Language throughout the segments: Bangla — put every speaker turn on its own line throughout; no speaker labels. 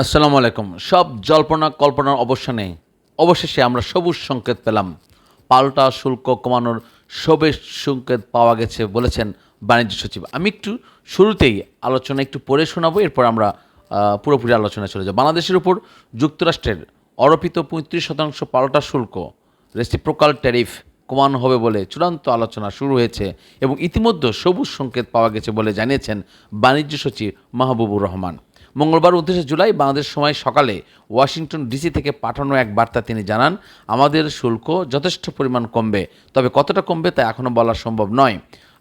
আসসালামু আলাইকুম। সব জল্পনা কল্পনার অবসানে অবশেষে আমরা সবুজ সংকেত পেলাম। পাল্টা শুল্ক কমানোর সবেজ সংকেত পাওয়া গেছে বলেছেন বাণিজ্য সচিব। আমি একটু শুরুতেই আলোচনা একটু পড়ে শোনাবো, এরপর আমরা পুরোপুরি আলোচনায় চলে যাব। বাংলাদেশের উপর যুক্তরাষ্ট্রের আরোপিত ৩৫% পাল্টা শুল্ক রেসিপ্রোকাল ট্যারিফ কমানো হবে বলে চূড়ান্ত আলোচনা শুরু হয়েছে এবং ইতিমধ্যে সবুজ সংকেত পাওয়া গেছে বলে জানিয়েছেন বাণিজ্য সচিব মাহবুবুর রহমান। মঙ্গলবার ২৯ জুলাই বাংলাদেশ সময় সকালে ওয়াশিংটন ডিসি থেকে পাঠানো এক বার্তা তিনি জানান, আমাদের শুল্ক যথেষ্ট পরিমাণ কমবে, তবে কতটা কমবে তা এখনও বলা সম্ভব নয়।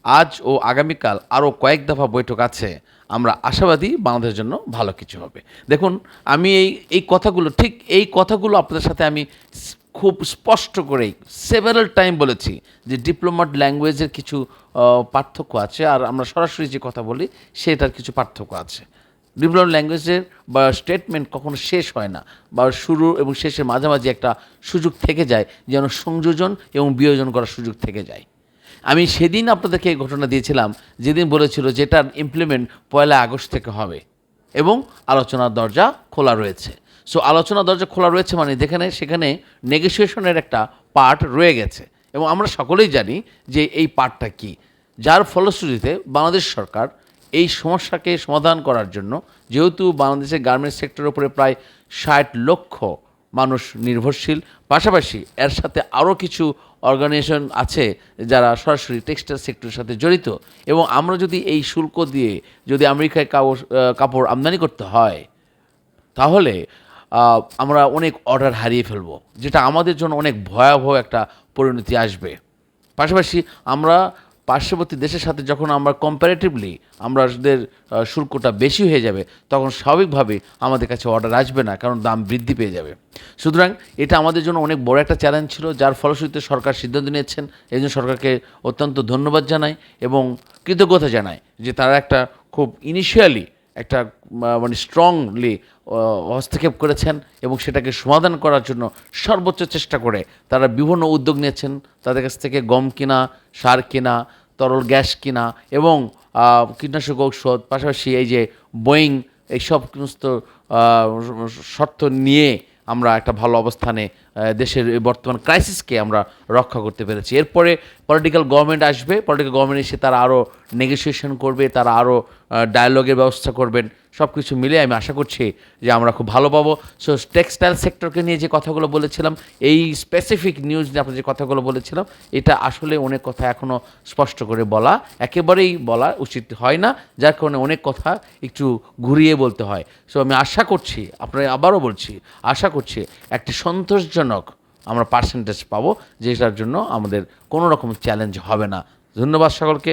আজ ও আগামীকাল আরও কয়েক দফা বৈঠক আছে, আমরা আশাবাদী বাংলাদেশের জন্য ভালো কিছু হবে। দেখুন, আমি এই কথাগুলো এই কথাগুলো আপনাদের সাথে আমি খুব স্পষ্ট করেই সেভারাল টাইম বলেছি যে ডিপ্লোম্যাট ল্যাঙ্গুয়েজের কিছু পার্থক্য আছে, আর আমরা সরাসরি যে কথা বলি সেটার কিছু পার্থক্য আছে। ডিপ্লোম্যাট ল্যাঙ্গুয়েজের বা স্টেটমেন্ট কখনো শেষ হয় না, বা শুরু এবং শেষের মাঝামাঝি একটা সুযোগ থেকে যায়, যেন সংযোজন এবং বিয়োজন করার সুযোগ থেকে যায়। আমি সেদিন আপনাদেরকে এই ঘটনা দিয়েছিলাম যেদিন বলেছিল যেটার ইমপ্লিমেন্ট ১ আগস্ট থেকে হবে এবং আলোচনার দরজা খোলা রয়েছে। সো আলোচনার দরজা খোলা রয়েছে মানে সেখানে নেগোসিয়েশনের একটা পার্ট রয়ে গেছে এবং আমরা সকলেই জানি যে এই পার্টটা কী, যার ফলশ্রুতিতে বাংলাদেশ সরকার এই সমস্যাকে সমাধান করার জন্য, যেহেতু বাংলাদেশের গার্মেন্টস সেক্টরের উপরে প্রায় ৬০ লক্ষ মানুষ নির্ভরশীল, পাশাপাশি এর সাথে আরও কিছু অর্গানাইজেশন আছে যারা সরাসরি টেক্সটাইল সেক্টরের সাথে জড়িত, এবং আমরা যদি এই শুল্ক দিয়ে যদি আমেরিকায় কাপড় আমদানি করতে হয় তাহলে আমরা অনেক অর্ডার হারিয়ে ফেলব, যেটা আমাদের জন্য অনেক ভয়াবহ একটা পরিণতি আসবে। পাশাপাশি আমরা পার্শ্ববর্তী দেশের সাথে যখন আমরা কম্পারেটিভলি আমাদের শুল্কটা বেশি হয়ে যাবে, তখন স্বাভাবিকভাবে আমাদের কাছে অর্ডার আসবে না, কারণ দাম বৃদ্ধি পেয়ে যাবে। সুতরাং এটা আমাদের জন্য অনেক বড় একটা চ্যালেঞ্জ ছিল, যার ফলশ্রুতিতে সরকার সিদ্ধান্ত নিয়েছেন। এই জন্য সরকারকে অত্যন্ত ধন্যবাদ জানাই এবং কৃতজ্ঞতা জানাই যে তারা একটা খুব ইনিশিয়ালি একটা মানে স্ট্রংলি হস্তক্ষেপ করেছেন এবং সেটাকে সমাধান করার জন্য সর্বোচ্চ চেষ্টা করে তারা বিভিন্ন উদ্যোগ নিয়েছেন। তাদের কাছ থেকে গম কিনা, সার কিনা, তরল গ্যাস কিনা এবং কীটনাশক ঔষধ, পাশাপাশি এই যে বোয়িং, এই সমস্ত শর্ত নিয়ে আমরা একটা ভালো অবস্থানে দেশের এই বর্তমান ক্রাইসিসকে আমরা রক্ষা করতে পেরেছি। এরপরে পলিটিক্যাল গভর্নমেন্ট আসবে, পলিটিক্যাল গভর্নমেন্ট এসে তারা আরও নেগোসিয়েশন করবে, তারা আরও ডায়ালগের ব্যবস্থা করবেন। সব কিছু মিলে আমি আশা করছি যে আমরা খুব ভালো পাবো। সো টেক্সটাইল সেক্টরকে নিয়ে যে কথাগুলো বলেছিলাম, এই স্পেসিফিক নিউজ নিয়ে আপনার যে কথাগুলো বলেছিলাম, এটা আসলে অনেক কথা এখনও স্পষ্ট করে বলা একেবারেই বলা উচিত হয় না, যার কারণে অনেক কথা একটু ঘুরিয়ে বলতে হয়। সো আমি আশা করছি, আপনারা আবারও বলছি, আশা করছি একটি সন্তোষজনক আমরা পার্সেন্টেজ পাবো, যেটার জন্য আমাদের কোনো রকম চ্যালেঞ্জ হবে না। ধন্যবাদ সকলকে।